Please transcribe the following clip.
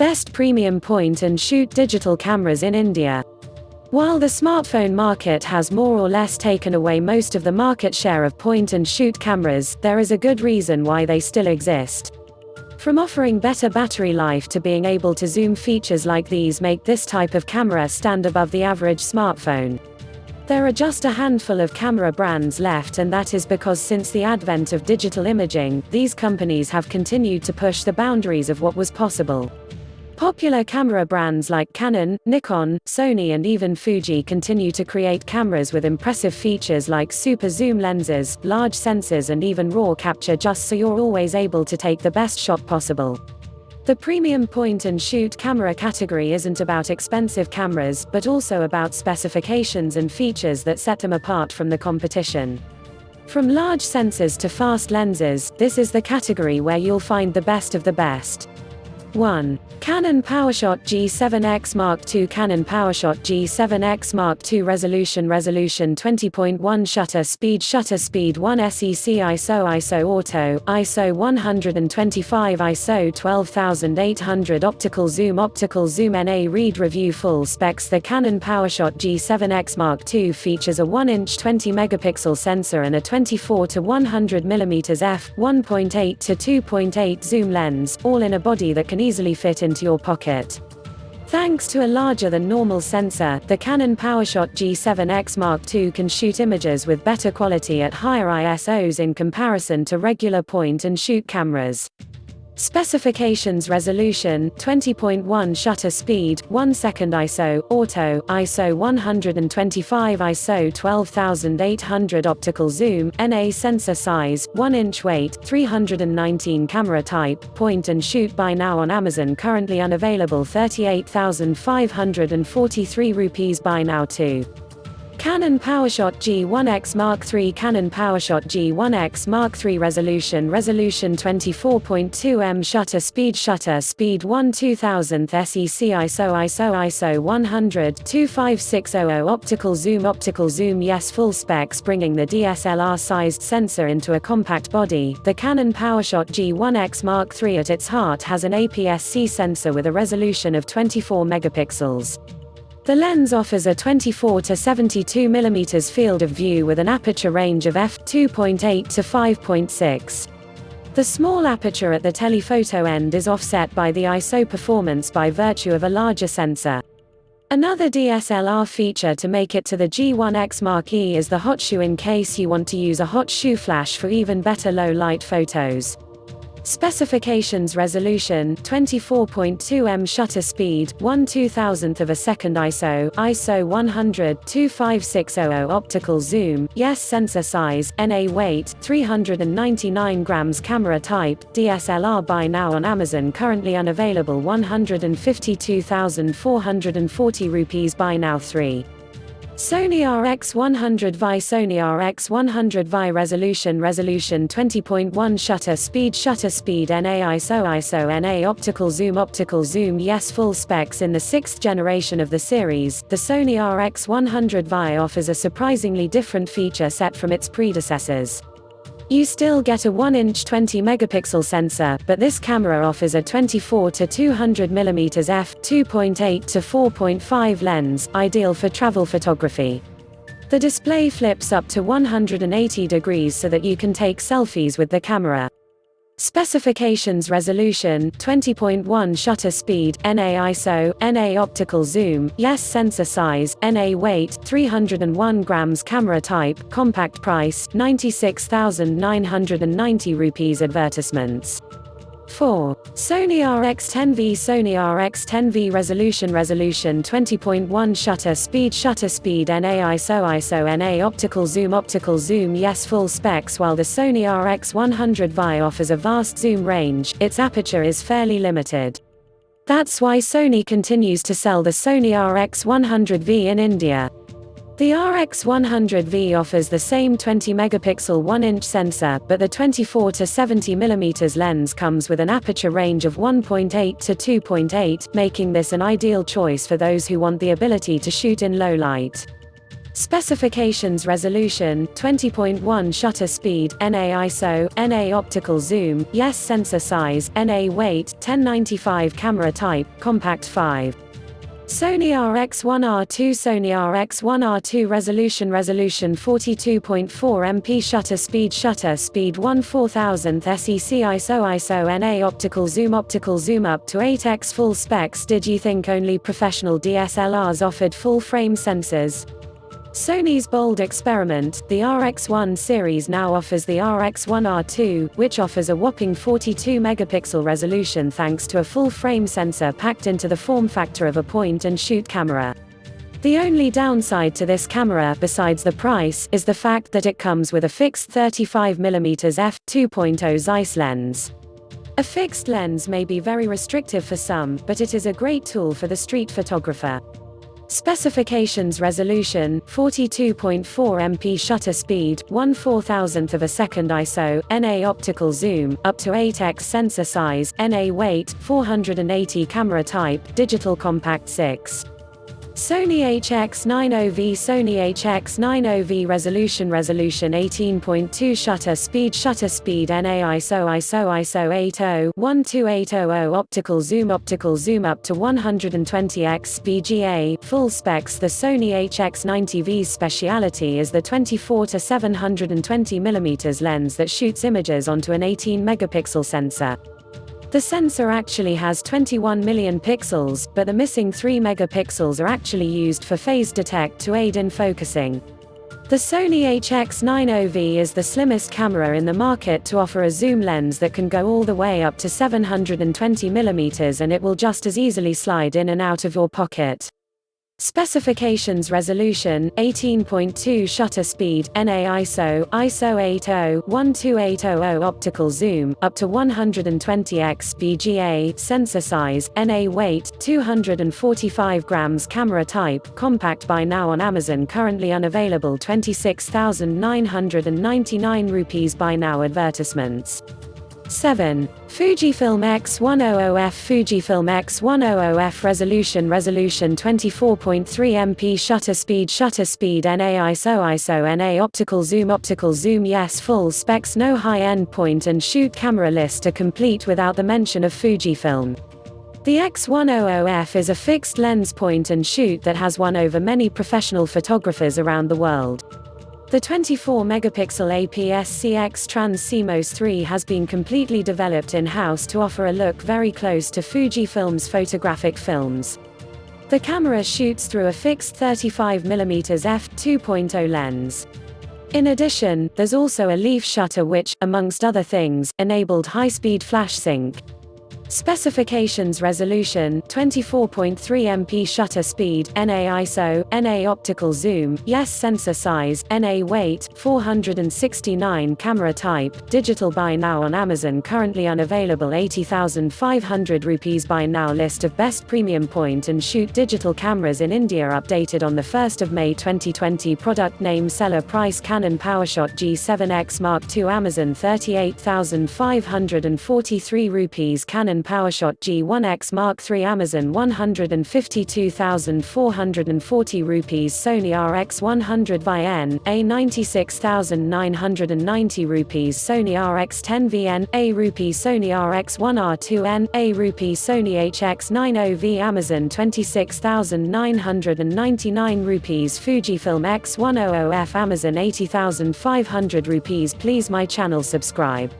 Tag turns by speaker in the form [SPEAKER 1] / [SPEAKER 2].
[SPEAKER 1] Best premium point-and-shoot digital cameras in India. While the smartphone market has more or less taken away most of the market share of point-and-shoot cameras, there is a good reason why they still exist. From offering better battery life to being able to zoom, features like these make this type of camera stand above the average smartphone. There are just a handful of camera brands left, and that is because since the advent of digital imaging, these companies have continued to push the boundaries of what was possible. Popular camera brands like Canon, Nikon, Sony and even Fuji continue to create cameras with impressive features like super zoom lenses, large sensors and even RAW capture, just so you're always able to take the best shot possible. The premium point-and-shoot camera category isn't about expensive cameras, but also about specifications and features that set them apart from the competition. From large sensors to fast lenses, this is the category where you'll find the best of the best. 1. Canon PowerShot G7X Mark II. Canon PowerShot G7X Mark II Resolution 20.1 Shutter speed 1 SEC ISO Auto ISO 125 ISO 12800 Optical zoom NA Read review. Full specs. The Canon PowerShot G7X Mark II features a 1-inch 20-megapixel sensor and a 24 to 100 mm f1.8 to 2.8 zoom lens, all in a body that can easily fit into your pocket. Thanks to a larger than normal sensor, the Canon PowerShot G7X Mark II can shoot images with better quality at higher ISOs in comparison to regular point-and-shoot cameras. Specifications: resolution 20.1 shutter speed 1 second ISO auto ISO 125 ISO 12800 optical zoom NA sensor size 1 inch weight 319 camera type point and shoot. Buy now on Amazon. Currently unavailable. 38,543 rupees. Buy now too. Canon PowerShot G1X Mark III. Canon PowerShot G1X Mark III Resolution 24.2 m Shutter speed 1 2000th SEC ISO 100 25600 Optical zoom yes. Full specs. Bringing the DSLR-sized sensor into a compact body, the Canon PowerShot G1X Mark III at its heart has an APS-C sensor with a resolution of 24 megapixels. The lens offers a 24 to 72 mm field of view with an aperture range of f2.8 to 5.6. The small aperture at the telephoto end is offset by the ISO performance by virtue of a larger sensor. Another DSLR feature to make it to the G1X Mark E is the hot shoe, in case you want to use a hot shoe flash for even better low light photos. Specifications: resolution 24.2 m Shutter speed 1 2000th of a second ISO 100 25600 Optical zoom yes. Sensor size NA weight 399 grams. Camera type DSLR. Buy now on Amazon. Currently unavailable. 152,440 rupees. Buy now 3. Sony RX100 VI. Sony RX100 VI resolution 20.1 shutter speed NA ISO NA optical zoom yes. Full specs. In the 6th generation of the series, the Sony RX100 VI offers a surprisingly different feature set from its predecessors. You still get a 1-inch 20-megapixel sensor, but this camera offers a 24 to 200 mm f2.8 to 4.5 lens, ideal for travel photography. The display flips up to 180 degrees so that you can take selfies with the camera. Specifications: resolution 20.1 shutter speed NA ISO NA optical zoom yes. Sensor size NA weight 301 grams. Camera type compact. Price 96,990 rupees. Advertisements. 4. Sony RX10V. Sony RX10V resolution 20.1 shutter speed NA ISO NA optical zoom yes. Full specs. While the Sony RX100 VI offers a vast zoom range, its aperture is fairly limited. That's why Sony continues to sell the Sony RX100V in India. The RX100V offers the same 20-megapixel 1-inch sensor, but the 24 to 70 mm lens comes with an aperture range of 1.8 to 2.8, making this an ideal choice for those who want the ability to shoot in low light. Specifications: resolution 20.1, shutter speed NA, ISO NA, optical zoom yes, sensor size NA, weight 1095, camera type compact 5. Sony RX1R2, Sony RX1R2, resolution 42.4 MP, shutter speed 1/4000th SEC, ISO NA, optical zoom up to 8x, full specs. Did you think only professional DSLRs offered full frame sensors? Sony's bold experiment, the RX1 series, now offers the RX1R2, which offers a whopping 42 megapixel resolution thanks to a full-frame sensor packed into the form factor of a point-and-shoot camera. The only downside to this camera, besides the price, is the fact that it comes with a fixed 35mm f2.0 Zeiss lens. A fixed lens may be very restrictive for some, but it is a great tool for the street photographer. Specifications: resolution 42.4 MP, shutter speed 1/4000th of a second, ISO NA, optical zoom up to 8x, sensor size NA, weight 480, camera type digital compact 6. Sony HX90V, Sony HX90V, resolution 18.2, shutter speed NA, ISO 80 optical zoom up to 120x VGA, full specs. The Sony HX90V's speciality is the 24 to 720 mm lens that shoots images onto an 18 megapixel sensor. The sensor actually has 21 million pixels, but the missing 3 megapixels are actually used for phase detect to aid in focusing. The Sony HX90V is the slimmest camera in the market to offer a zoom lens that can go all the way up to 720 mm, and it will just as easily slide in and out of your pocket. Specifications: resolution 18.2, shutter speed NA, ISO 80 optical zoom up to 120x VGA, sensor size NA, weight 245 grams, camera type compact. Buy now on Amazon. Currently unavailable, 26,999 rupees. Buy now. Advertisements. 7. Fujifilm X100F, Fujifilm X100F, resolution 24.3 MP, shutter speed NA, ISO NA, optical zoom yes, full specs. No high-end point-and-shoot camera. List are complete without the mention of Fujifilm. The X100F is a fixed lens point-and-shoot that has won over many professional photographers around the world. The 24-megapixel APS-C X-Trans CMOS 3 has been completely developed in-house to offer a look very close to Fujifilm's photographic films. The camera shoots through a fixed 35mm f2.0 lens. In addition, there's also a leaf shutter which, amongst other things, enabled high-speed flash sync. Specifications: resolution 24.3 MP, shutter speed NA, ISO NA, optical zoom yes, sensor size NA, weight 469, camera type digital. Buy now on Amazon. Currently unavailable, 80,500 rupees. Buy now. List of best premium point and shoot digital cameras in India updated on the 1st of May 2020. Product name, seller price: Canon PowerShot G7X Mark II, Amazon 38,543 rupees. Canon PowerShot G1X Mark III, Amazon 152,440 rupees. Sony RX100 A 96,990 rupees. Sony RX10VN A rupee. Sony RX1R2N A rupee. Sony HX90V, Amazon 26,999 rupees. Fujifilm X100F, Amazon 80,500 rupees. Please my channel subscribe.